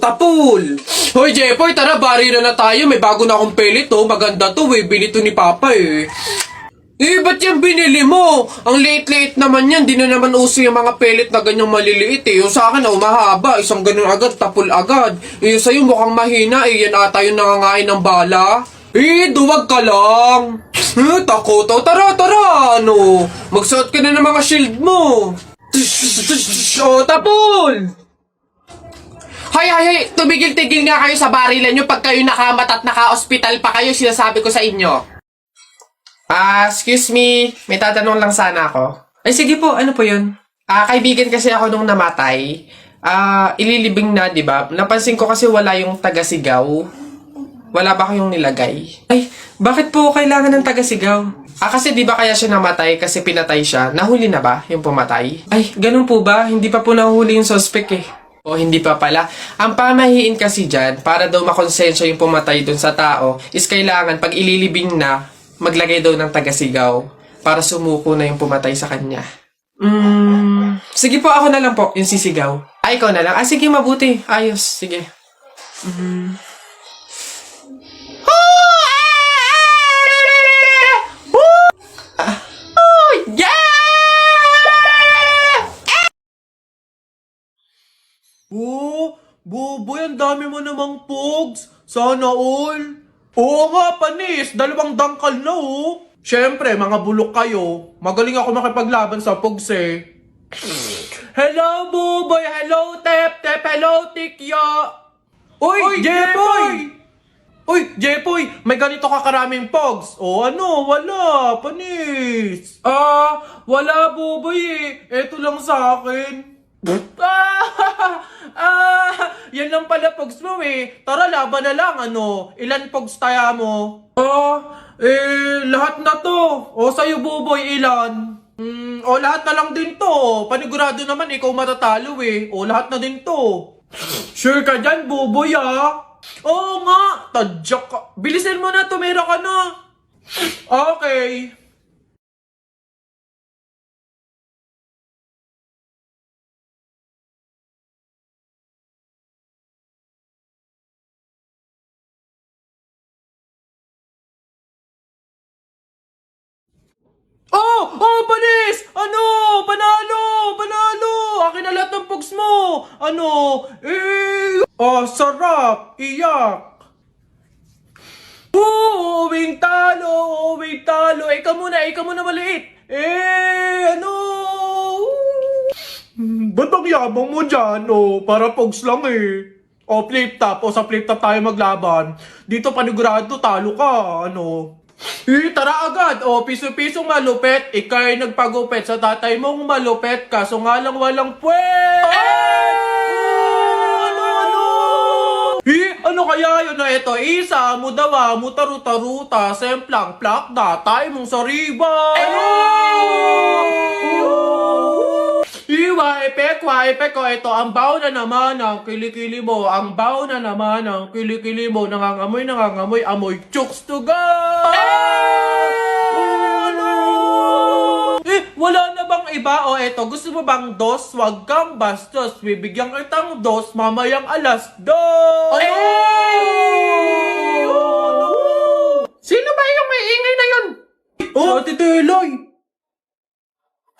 Tapol! Hoy, Jepoy, tara, bari na tayo. May bago na akong pellet, oh. Maganda to, eh. Bili to ni Papa, eh. Ba't yan binili mo? Ang liit-liit naman yan. Di na naman uso yung mga pellet na ganyang maliliit, eh. Yung sa akin, mahaba. Isang ganun agad, tapol agad. Yung sa'yo mukhang mahina, eh. Yan ata yung nangangain ng bala. Duwag ka lang. Takot. Tara, ano? Magsuot ka na ng mga shield mo. Tapol! Hay, tumigil-tigil nga kayo sa barilan nyo pag kayo nakamat at naka-hospital pa kayo, sinasabi ko sa inyo. Excuse me, may tatanong lang sana ako. Ay, sige po, ano po yun? Kaibigan kasi ako nung namatay. Ililibing na, di ba? Napansin ko kasi wala yung taga-sigaw. Wala ba kayong nilagay? Ay, bakit po kailangan ng taga-sigaw? Kasi di ba kaya siya namatay kasi pinatay siya? Nahuli na ba yung pumatay? Ay, ganun po ba? Hindi pa po nahuli yung suspect eh. O hindi pa pala. Ang pamahiin kasi dyan, para daw makonsensya yung pumatay dun sa tao, is kailangan pag ililibing na, maglagay daw ng tagasigaw para sumuko na yung pumatay sa kanya. Sige po, ako na lang po, yung sisigaw. Ikaw na lang. Sige, mabuti. Ayos, sige. Boboy, ang dami mo namang pogs. Sana all. Oo nga, panis. 2 dangkal na, oh. Siyempre, mga bulok kayo. Magaling ako makipaglaban sa pogs, eh. Hello, Boboy. Hello, Tep. Hello, Tikya. Uy, Jepoy! Uy, Jepoy, may ganito ka karaming pogs. Ano? Wala. Panis. Wala, Boboy, eh. Eto lang sa akin. Yan lang pala pogs mo, eh. Tara, laban na lang, ano. Ilan pogs tayo mo? Lahat na to. Sa'yo, Buboy, ilan? Lahat na lang din to. Panigurado naman, ikaw matatalo, eh. Lahat na din to. Sure ka dyan, Buboy, ah? Oo nga, tadyak ka. Bilisin mo na, tumira ka na. Okay. Panis! Ano? Panalo! Akin na lahat ng pugs mo! Sarap! Iyak! Uwing talo! Ikaw muna maliit! Ba't ang yabang mo dyan? Para pugs lang eh. Flip top. Sa flip top tayo maglaban. Dito panigurado, talo ka. Tara agad! Piso-pisong malupet. Ika'y nagpagupit sa tatay mong malupet. Kaso nga lang walang puwet! Ano kaya yun na ito? Isa, mudawa, mutaruta-ruta, semplang, plakda, tayo mong sariba! Epek ko, ito, ang baw na naman ng kilikili mo, nangangamoy, amoy chooks to go! Wala na bang iba? Eto, gusto mo bang dos? Wag kang bastos, bibigyan kitang dos, mamayang alas dos! Sino ba yung may ingay na yun? Ate Teloy!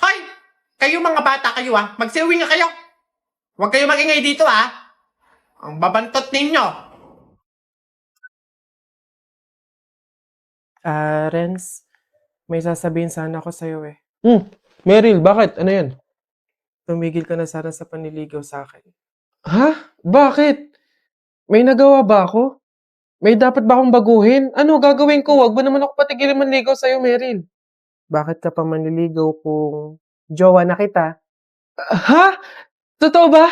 Hoy! Kayo mga bata kayo magsiuwi nga kayo! Huwag kayo magingay dito Ang babantot ninyo! Renz, may sasabihin sana ako sa'yo eh. Meryl, bakit? Ano yan? Tumigil ka na sana sa panliligaw sa akin. Ha? Bakit? May nagawa ba ako? May dapat ba akong baguhin? Ano gagawin ko? Wag mo naman ako patigilin manligaw sa'yo, Meryl. Bakit ka pa manliligaw kung jowa na kita? Ha? Totoo ba?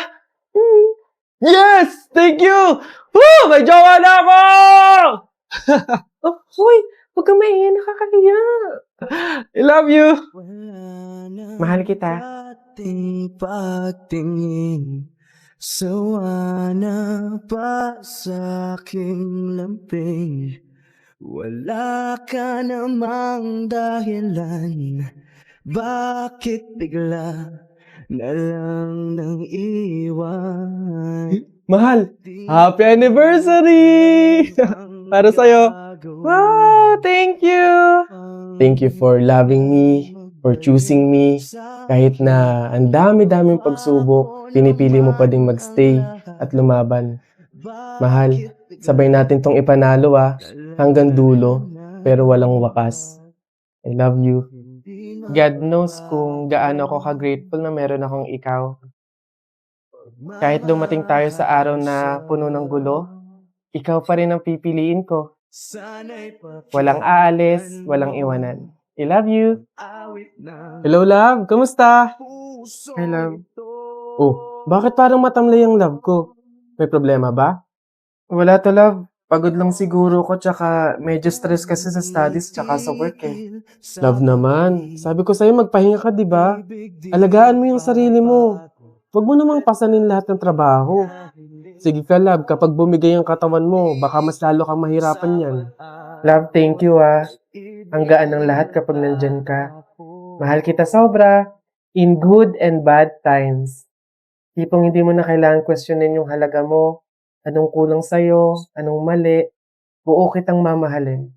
Yes! Thank you! Woo! May jowa na ako! Hoy! Huwag kang mahiya, nakakahiya. I love you! Mahal kita. Ating pagtingin, sawa na pa sa aking lamping. Wala ka namang dahilan, bakit bigla na lang nang iwan? iwan. Mahal, happy anniversary! Para sa'yo. Wow, thank you! Thank you for loving me, for choosing me. Kahit na ang dami-daming pagsubok, pinipili mo pa din magstay at lumaban. Mahal, sabay natin tong ipanalo hanggang dulo, pero walang wakas. I love you. God knows kung gaano ako ka-grateful na meron akong ikaw. Kahit dumating tayo sa araw na puno ng gulo, ikaw pa rin ang pipiliin ko. Walang aalis, walang iwanan. I love you. Hello, love. Kamusta? Hi, love. Oh, bakit parang matamlay ang love ko? May problema ba? Wala to, love. Pagod lang siguro ko, tsaka medyo stress kasi sa studies tsaka sa work eh. Love naman. Sabi ko sa'yo, magpahinga ka, di ba? Alagaan mo yung sarili mo. Huwag mo namang pasanin lahat ng trabaho. Sige ka, love. Kapag bumigay ang katawan mo, baka mas lalo kang mahirapan yan. Love, thank you Ang gaan ng lahat kapag nandyan ka. Mahal kita sobra. In good and bad times. Tipong hindi mo na kailangan questionin yung halaga mo. Anong kulang sa'yo? Anong mali? Buo kitang mamahalin.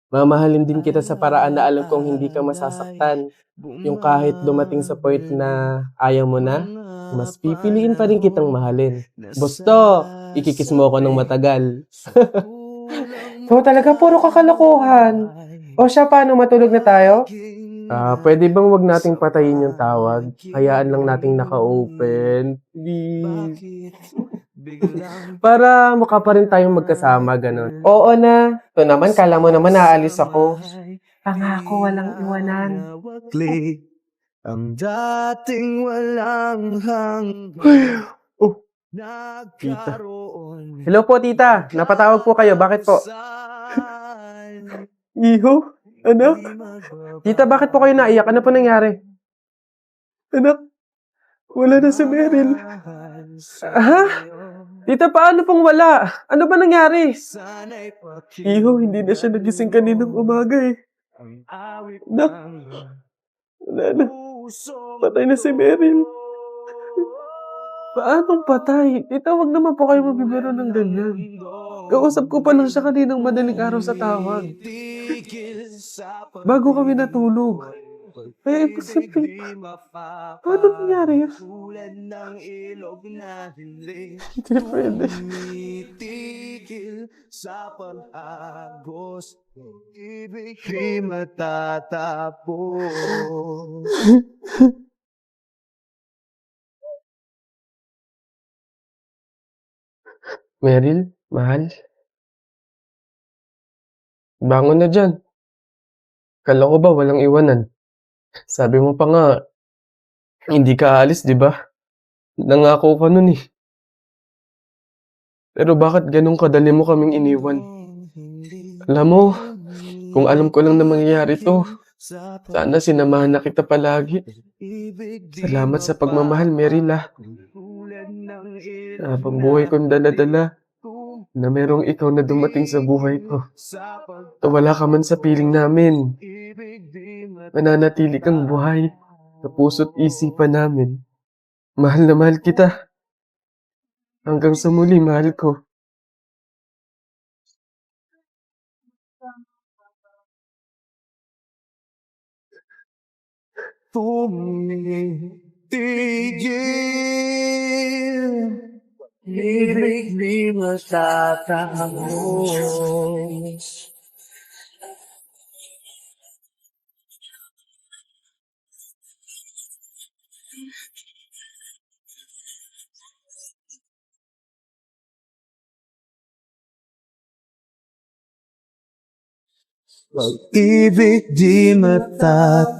Mamahalin din kita sa paraan na alam kong hindi ka masasaktan. Yung kahit dumating sa point na ayaw mo na, mas pipiliin pa rin kitang mahalin. Gusto, ikikis mo ako ng matagal. So talaga, puro kakalokohan. O siya, paano matulog na tayo? Pwede bang wag nating patayin yung tawag? Hayaan lang nating naka-open. Please. Para mukha pa rin tayong magkasama, ganun. Oo na. Ito naman, kala mo naman naaalis ako. Pangako, walang iwanan. Ang dating walang hanggan. Oh, tita. Hello po, tita. Napatawag po kayo. Bakit po? Iho? Anak? Tita, bakit po kayo naiyak? Ano po nangyari? Anak? Wala na si Meryl. Ha? Tita, paano pong wala? Ano ba nangyari? Iho, hindi na siya nagising kaninang umaga eh. Anak? Wala na. Patay na si Meryl. Paanong patay? Tita, wag naman po kayo mabibiro ng ganyan. Kausap ko pa lang siya kaninang madaling araw sa tawag. Bago kami natulog. Kaya imposible. Paano nangyari yun? Hindi pwede. Sa pag-agos, ibig di matatapos. Meryl, mahal. Bangon na dyan. Kala ko ba walang iwanan? Sabi mo pa nga, hindi ka aalis, di ba? Nangako ka nun eh. Pero bakit ganun kadali mo kaming iniwan? Alam mo, kung alam ko lang na mangyayari to, sana sinamahan na kita palagi. Salamat sa pagmamahal, Meryl Habang buhay kong dala-dala, na merong ikaw na dumating sa buhay ko. Wala ka man sa piling namin. Mananatili kang buhay sa puso't isipan namin. Mahal na mahal kita. Hanggang sa muli, mahal ko. Tumitigil, ibig di matatapos. Pag-ibig di matatapos.